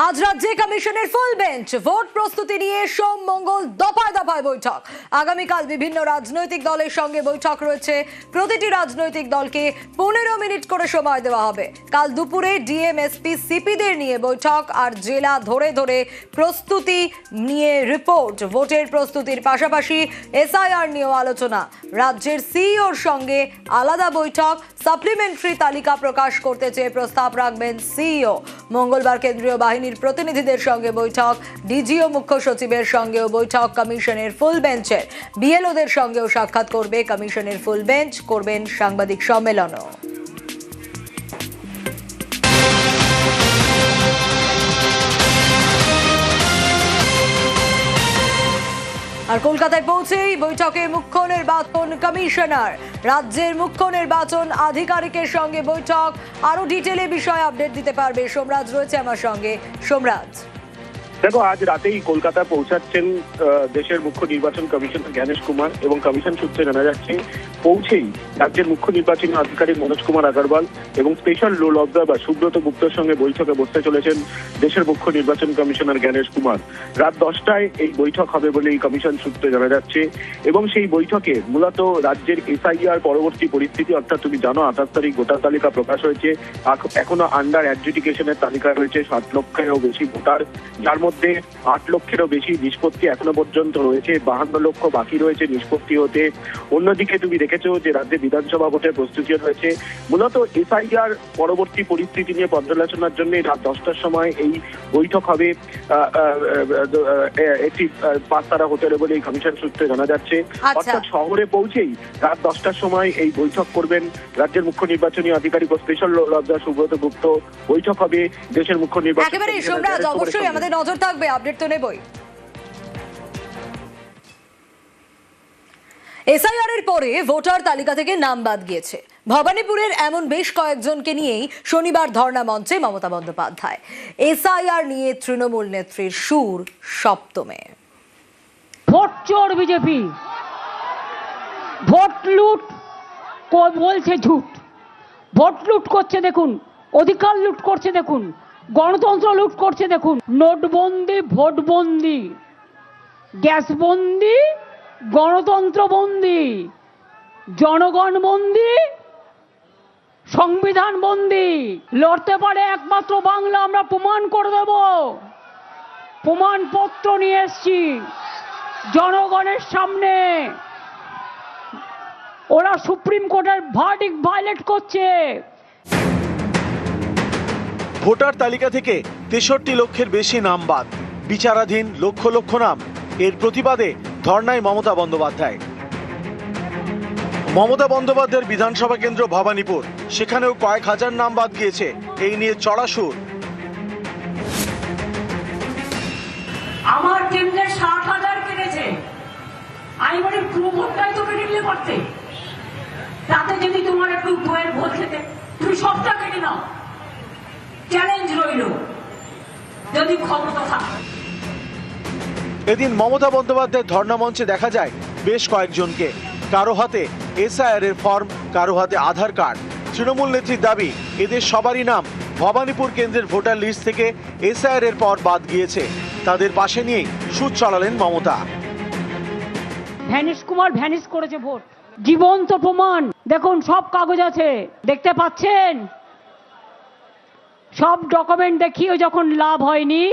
আজ রাজ্যে কমিশনের ফুল বেঞ্চ ভোট প্রস্তুতি নিয়ে সোম মঙ্গল দফায় দফায় বৈঠক। আগামীকাল বিভিন্ন রাজনৈতিক দলের সঙ্গে বৈঠক রয়েছে। প্রতিটি রাজনৈতিক দলকে 15 মিনিট করে সময় দেওয়া হবে। কাল দুপুরে ডিএম এসপি সিপিদের নিয়ে বৈঠক আর জেলা ধরে ধরে প্রস্তুতি নিয়ে রিপোর্ট। ভোটের প্রস্তুতির পাশাপাশি এসআইআর নিয়েও আলোচনা। রাজ্যের সিইওর সঙ্গে আলাদা বৈঠক। সাপ্লিমেন্টারি তালিকা প্রকাশ করতে চেয়ে প্রস্তাব রাখবেন সিইও। মঙ্গলবার কেন্দ্রীয় বাহিনীর প্রতিনিধিদের সঙ্গে বৈঠক। ডিজি ও মুখ্য সচিবের সঙ্গেও বৈঠক কমিশনের ফুল বেঞ্চের। বিএলওদের সঙ্গেও সাক্ষাৎ করবে কমিশনের ফুল বেঞ্চ। করবেন সাংবাদিক সম্মেলনও। আর কলকাতায় পৌঁছেই বৈঠকে মুখ্য নির্বাচন কমিশনার। রাজ্যের মুখ্য নির্বাচন আধিকারিকের সঙ্গে বৈঠক। আরো ডিটেলে বিষয় আপডেট দিতে পারবে সোমরাজ, রয়েছে আমার সঙ্গে। সোমরাজ, দেখো, আজ রাতেই কলকাতা পৌঁছাচ্ছেন দেশের মুখ্য নির্বাচন কমিশনার জ্ঞানেশ কুমার এবং কমিশন সূত্রে জানা যাচ্ছে পৌঁছেই রাজ্যের মুখ্য নির্বাচনী আধিকারিক মনোজ কুমার আগরওয়াল এবং স্পেশাল রোল অবজারভার সুব্রত গুপ্তর সঙ্গে বৈঠকে বসতে চলেছেন দেশের মুখ্য নির্বাচন কমিশনার জ্ঞানেশ কুমার। রাত 10টায় এই বৈঠক হবে বলে এই কমিশন সূত্রে জানা যাচ্ছে এবং সেই বৈঠকে মূলত রাজ্যের এসআইআর পরবর্তী পরিস্থিতি, অর্থাৎ তুমি জানো 28 তারিখ ভোটার তালিকা প্রকাশ হয়েছে। এখনো আন্ডার অ্যাডজুডিকেশনের তালিকা রয়েছে 7 লক্ষেরও বেশি ভোটার, যার মধ্যে 8 লক্ষেরও বেশি নিষ্পত্তি এখনো পর্যন্ত রয়েছে। 52 লক্ষ বাকি রয়েছে নিষ্পত্তি হতে। অন্যদিকে তুমি দেখেছো যে রাজ্যে বিধানসভা ভোটের প্রস্তুতি রয়েছে। মূলত এসআইআর পরবর্তী পরিস্থিতি নিয়ে পর্যালোচনার জন্য রাত 10টার সময় এই বৈঠক হবে একটি 5-তারা হোটেলে বলে এই কমিশন সূত্রে জানা যাচ্ছে। অর্থাৎ শহরে পৌঁছেই রাত 10টার সময় এই বৈঠক করবেন রাজ্যের মুখ্য নির্বাচনী আধিকারিক ও স্পেশাল রোল অবজারভার সুব্রত গুপ্ত। বৈঠক হবে দেশের মুখ্য নির্বাচন। একেবারে সোমরাজ, অবশ্যই আমাদের নজর থাকবে, আপডেট তো নেবই। এসআইআর এর পরে ভোটার তালিকা থেকে নাম বাদ গিয়েছে। ভবানীপুরের এমন বেশ কয়েকজনকে নিয়েই শনিবার ধর্ণা মঞ্চে মমতা বন্দ্যোপাধ্যায়। এসআইআর নিয়ে তৃণমূল নেত্রীর সুর সপ্তমে। ভোট চোর বিজেপি, ভোট লুট বলছে ঝুট। ভোট লুট করছে দেখুন, অধিকার লুট করছে দেখুন, গণতন্ত্র লুট করছে দেখুন। নোটবন্দি, ভোটবন্দি, গ্যাসবন্দি, গণতন্ত্র বন্দি, জনগণ বন্দি, সংবিধান বন্দি। লড়তে পারে একমাত্র বাংলা। আমরা প্রমাণ করে দেব। প্রমাণপত্র নিয়ে এসছি জনগণের সামনে। ওরা সুপ্রিম কোর্টের ভার্ডিক্ট ভায়োলেট করছে। ভোটার তালিকা থেকে 63 লক্ষের বেশি নাম বাদ, বিচারাধীন লক্ষ লক্ষ নাম। এর প্রতিবাদে ধর্নায় মমতা বন্দ্যোপাধ্যায়। মমতা বন্দ্যোপাধ্যায়ের বিধানসভা কেন্দ্র ভবানীপুর, সেখানেও কয়েক হাজার নাম বাদ গিয়েছে। এই নিয়ে চড়া সুর। আমার কেন্দ্রে 60,000 কেটেছে। আমি বলি পুরো ভোটটাই তো কেটে নিলে পারতে। তাতে যদি তোমার একটু বইয়ের ভোট খেতে, তুমি সবটা কেটে নাও। চ্যালেঞ্জ রইল যদি ক্ষমতা থাকে। এদিন মমতা বন্দ্যোপাধ্যায়ের ধর্ণা মঞ্চে দেখা যায় বেশ কয়েকজনকে। কারো হাতে এসআইআর এর ফর্ম, কারো হাতে আধার কার্ড। তৃণমূল নেত্রীর দাবি, এদের সবারই নাম ভবানীপুর কেন্দ্রের ভোটার লিস্ট থেকে এসআইআর এর পর বাদ গিয়েছে। তাদের পাশে নিয়েই সুর চড়ালেন মমতা। ভ্যানিশ কুমার ভ্যানিশ করেছে ভোট। জীবন্ত প্রমাণ দেখুন, সব কাগজ আছে, দেখতে পাচ্ছেন। সব ডকুমেন্ট দেখিয়েও যখন লাভ হয়নি,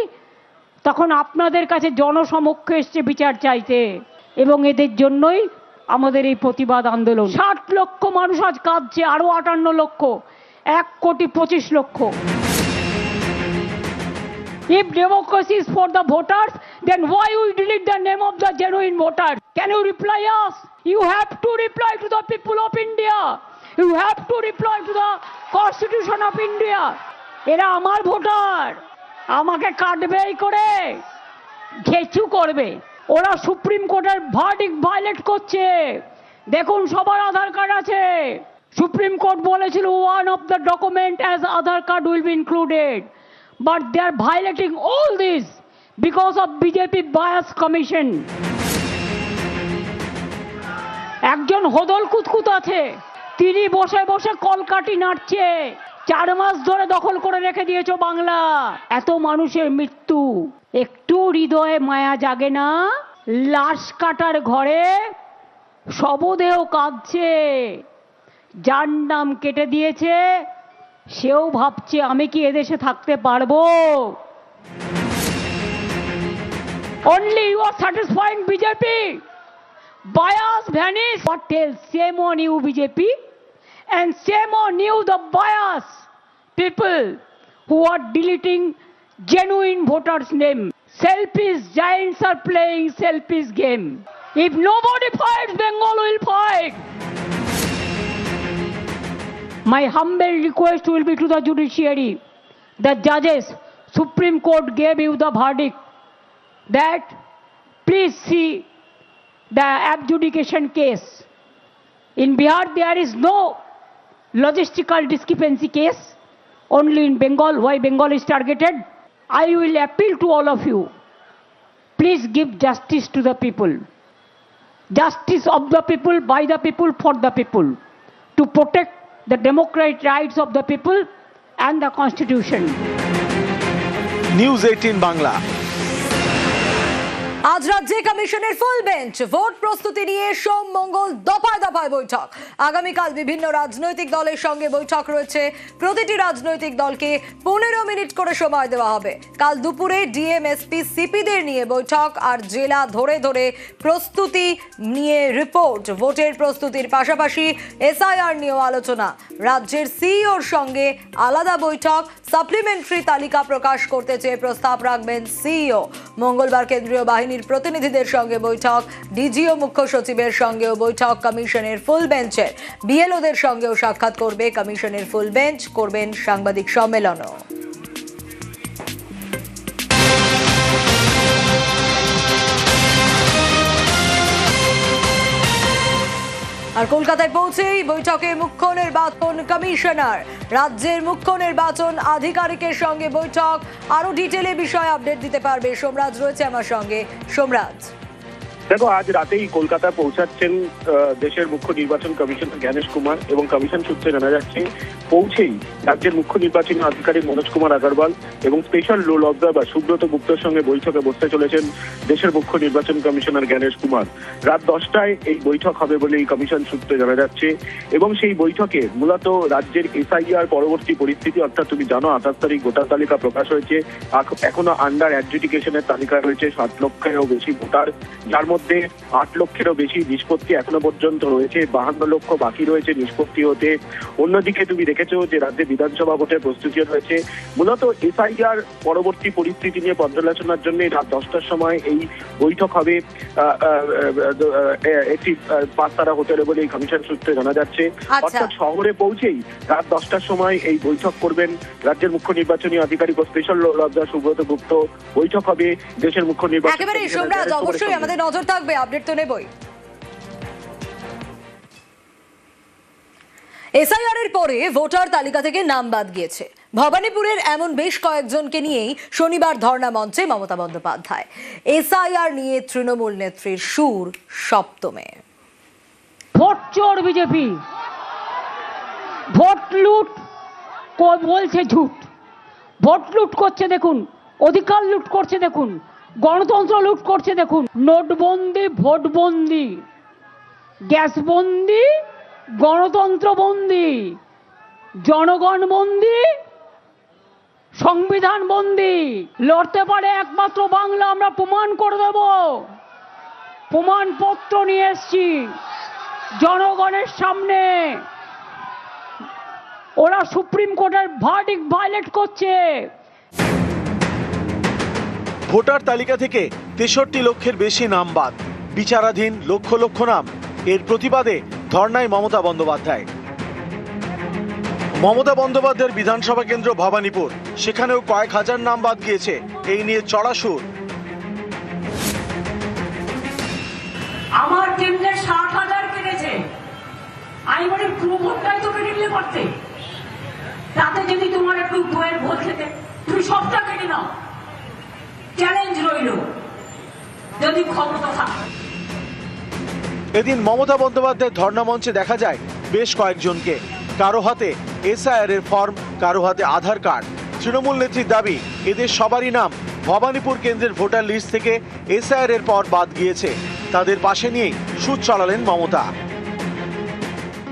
তখন আপনাদের কাছে জনসমক্ষে এসছে বিচার চাইতে। এবং এদের জন্যই আমাদের এই প্রতিবাদ আন্দোলন। 60 লক্ষ মানুষ আজ কাঁদছে, আরো 58 লক্ষ, 1,25,00,000। If democracy is for the voters, then why we delete the name of the genuine voter? Can you reply us? You have to reply to the people of India. You have to reply to the Constitution of India. এরা আমার voter, আমাকে কাটবেই করে, ঘেচু করবে। ওরা supreme কোর্টের verdict violet করছে। দেখুন, সবার আধার কার্ড আছে। সুপ্রিম কোর্ট বলেছিল one of the document as Aadhaar card will be included, but they are violating all this because of BJP bias commission. একজন হদল কুতকুত আছে, তিনি বসে বসে কলকাঠি নাড়ছে। 4 মাস ধরে দখল করে রেখে দিয়েছো বাংলা। এত মানুষের মৃত্যু, একটু হৃদয়ে মায়া জাগে না? লাশ কাটার ঘরে শবদেহ কাঁদছে, যার নাম কেটে দিয়েছে সেও ভাবছে আমি কি এদেশে থাকতে পারবো? Only you are satisfying BJP. Bias vanish. What else? Shame on you BJP, and shame on you the bias people who are deleting genuine voters' name. Selfish giants are playing selfish game. If nobody fights, Bengal will fight. My humble request will be to the judiciary, the judges. Supreme Court gave you the verdict that please see the adjudication case. In Bihar there is no logistical discrepancy case, only in Bengal. Why Bengal is targeted? I will appeal to all of you, please give justice to the people. Justice of the people, by the people, for the people, to protect the democratic rights of the people and the constitution. News 18 Bangla. আজ রাজ্যে কমিশনের ফুল bench, vote প্রস্তুতি নিয়ে সোম মঙ্গল দফায় দফায় বৈঠক। আগামীকাল বিভিন্ন রাজনৈতিক দলের সঙ্গে বৈঠক রয়েছে। প্রতিটি রাজনৈতিক দলকে 15 মিনিট করে সময় দেওয়া হবে। কাল দুপুরে ডিএম এসপি সিপিদের নিয়ে বৈঠক, আর জেলা ধরে ধরে প্রস্তুতি নিয়ে রিপোর্ট। ভোটের প্রস্তুতির পাশাপাশি এসআইআর নিয়েও আলোচনা। রাজ্যের সিইওর সঙ্গে আলাদা বৈঠক। সাপ্লিমেন্টারি তালিকা প্রকাশ করতে চেয়ে প্রস্তাব রাখবেন সিইও। মঙ্গলবার কেন্দ্রীয় বাহিনীর প্রতিনিধিদের সঙ্গে বৈঠক। ডিজিও মুখ্য সচিবের সঙ্গেও বৈঠক কমিশনের ফুল বেঞ্চের। বিএলওদের সঙ্গেও সাক্ষাৎ করবে কমিশনের ফুল বেঞ্চ, করবেন সাংবাদিক সম্মেলনও। আর কলকাতায় পৌঁছেই বৈঠকে মুখ্য নির্বাচন কমিশনার, রাজ্যের মুখ্য নির্বাচন আধিকারিকের সঙ্গে বৈঠক। আরো ডিটেলে বিষয় আপডেট দিতে পারবে সোমরাজ, রয়েছে আমার সঙ্গে। সোমরাজ, দেখো, আজ রাতেই কলকাতা পৌঁছাচ্ছেন দেশের মুখ্য নির্বাচন কমিশনার জ্ঞানেশ কুমার, এবং কমিশন সূত্রে জানা যাচ্ছে পৌঁছেই রাজ্যের মুখ্য নির্বাচনী আধিকারিক মনোজ কুমার আগরওয়াল এবং স্পেশাল রোল অবজারভার সুব্রত গুপ্তর সঙ্গে বৈঠকে বসতে চলেছেন দেশের মুখ্য নির্বাচন কমিশনার জ্ঞানেশ কুমার। রাত 10টায় এই বৈঠক হবে বলে এই কমিশন সূত্রে জানা যাচ্ছে, এবং সেই বৈঠকে মূলত রাজ্যের এসআইআর পরবর্তী পরিস্থিতি, অর্থাৎ তুমি জানো 28 তারিখ ভোটার তালিকা প্রকাশ হয়েছে, এখনো আন্ডার অ্যাডজুডিকেশনের তালিকা রয়েছে 7 লক্ষেরও বেশি ভোটার, যার মধ্যে 8 লক্ষেরও বেশি নিষ্পত্তি এখনো পর্যন্ত রয়েছে, 52 লক্ষ বাকি রয়েছে নিষ্পত্তি হতে। অন্যদিকে তুমি দেখেছো যে রাজ্যে বিধানসভা ভোটের প্রস্তুতি রয়েছে। মূলত এসআইআর পরবর্তী পরিস্থিতি নিয়ে পর্যালোচনার জন্য রাত 10টার সময় এই বৈঠক হবে একটি 5-তারা হোটেলে বলে এই কমিশন সূত্রে জানা যাচ্ছে। অর্থাৎ শহরে পৌঁছেই রাত 10টার সময় এই বৈঠক করবেন রাজ্যের মুখ্য নির্বাচনী আধিকারিক ও স্পেশাল রোল অবজারভার সুব্রত গুপ্ত। বৈঠক হবে দেশের মুখ্য নির্বাচন। একেবারে সোমরাজ, অবশ্যই আমাদের নজর থাকবে, আপডেট তো নেবই। এসআইআর এর পরে ভোটার তালিকা থেকে নাম বাদ গিয়েছে। ভবানীপুরের এমন বেশ কয়েকজনকে নিয়েই শনিবার ধর্ণা মঞ্চে মমতা বন্দ্যোপাধ্যায়। এসআইআর নিয়ে তৃণমূল নেত্রীর সুর সপ্তমে। ভোট চোর বিজেপি, ভোট লুট বলছে ঝুট। ভোট লুট করছে দেখুন, অধিকার লুট করছে দেখুন, গণতন্ত্র লুট করছে দেখুন। নোটবন্দি, ভোটবন্দি, গ্যাসবন্দি, গণতন্ত্র বন্দি, জনগণ বন্দি, সংবিধান বন্দি। লড়তে পারে একমাত্র বাংলা, আমরা প্রমাণ করে দেব। প্রমাণপত্র নিয়ে এসছি জনগণের সামনে। ওরা সুপ্রিম কোর্টের ভার্ডিক্ট ভায়োলেট করছে। ভোটার তালিকা থেকে 63 লক্ষের বেশি নাম বাদ, বিচারাধীন লক্ষ লক্ষ নাম। এর প্রতিবাদে ধর্নায় মমতা বন্দ্যোপাধ্যায়। মমতা বন্দ্যোপাধ্যায়ের বিধানসভা কেন্দ্র ভবানীপুর, সেখানেও কয়েক হাজার নাম বাদ গিয়েছে। এই নিয়ে চড়া সুর। আমার কেন্দ্রে 60,000 কেটেছে, আমি বলি পুরো ভোটটাই তো কেটে নিলে পারতে। তাতে যদি তোমার একটু বইয়ের ভোট খেতে, তুমি সবটা কেটে নাও। চ্যালেঞ্জ রইল যদি ক্ষমতা থাকে। এদিন মমতা বন্দ্যোপাধ্যায়ের ধর্ণা মঞ্চে দেখা যায় বেশ কয়েকজনকে। কারো হাতে এসআইআর এর ফর্ম, কারো হাতে আধার কার্ড। তৃণমূল নেত্রীর দাবি, এদের সবারই নাম ভবানীপুর কেন্দ্রের ভোটার লিস্ট থেকে এসআইআর এর পর বাদ গিয়েছে। তাদের পাশে নিয়েই সুদ চড়ালেন মমতা।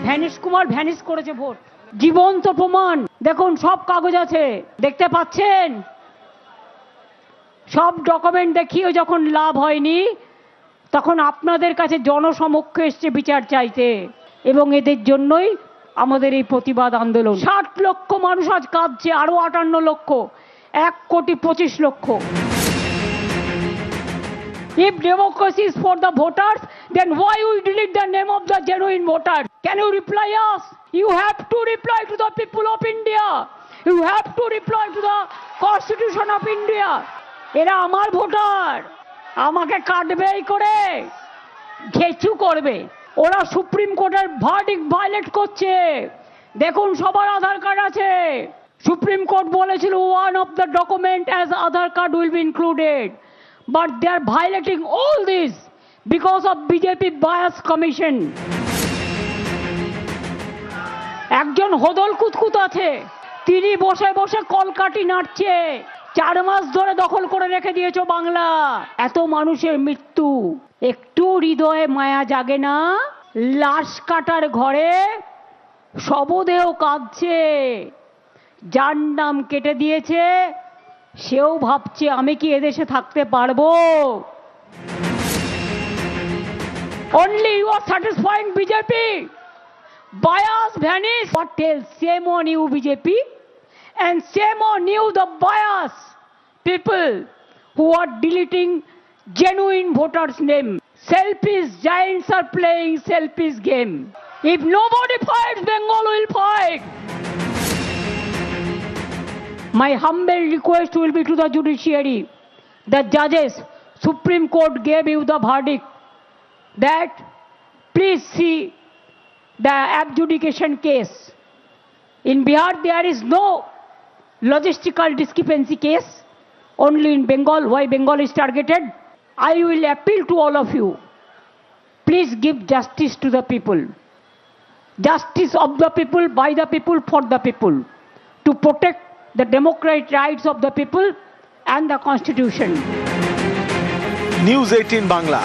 ভ্যানিশ কুমার ভ্যানিশ করেছে ভোট, জীবন্ত প্রমাণ। দেখুন, সব কাগজ আছে, দেখতে পাচ্ছেন। সব ডকুমেন্ট দেখিয়েও যখন লাভ হয়নি, তখন আপনাদের কাছে জনসমক্ষে এসছে বিচার চাইতে, এবং এদের জন্যই আমাদের এই প্রতিবাদ আন্দোলন। 60 লক্ষ মানুষ আজ কাঁদছে, আরো 58 লক্ষ, 1,25,00,000। If democracy is for the voters, then why we delete the name of the genuine voter? Can you reply us? You have to reply to the people of India. You have to reply to the Constitution of India. এরা আমার voter, আমাকে কাটবেই করে, ঘেচু করবে। ওরা supreme কোর্টের verdict violet করছে। দেখুন, সবার আধার কার্ড আছে। সুপ্রিম কোর্ট বলেছিল one of the document as Aadhaar card will be included. But they are violating all this because of BJP bias commission. একজন হদল কুতকুত আছে, তিনি বসে বসে কলকাঠি নাড়ছে। 4 মাস ধরে দখল করে রেখে দিয়েছো বাংলা। এত মানুষের মৃত্যু, একটু হৃদয়ে মায়া জাগে না? লাশ কাটার ঘরে শবদেহ কাঁদছে। যার নাম কেটে দিয়েছে সেও ভাবছে, আমি কি এদেশে থাকতে পারবো? Only you are satisfying BJP. Bias vanish. What else? Shame on you, BJP, and shame on you, the bias people who are deleting genuine voters' name. Selfish giants are playing selfish game. If nobody fights, Bengal will fight. My humble request will be to the judiciary, the judges. Supreme Court gave you the verdict that please see the adjudication case. In Bihar, there is no logistical discrepancy case, only in Bengal. Why Bengal is targeted? I will appeal to all of you. Please give justice to the people. Justice of the people, by the people, for the people, to protect the democratic rights of the people and the Constitution. News 18 Bangla.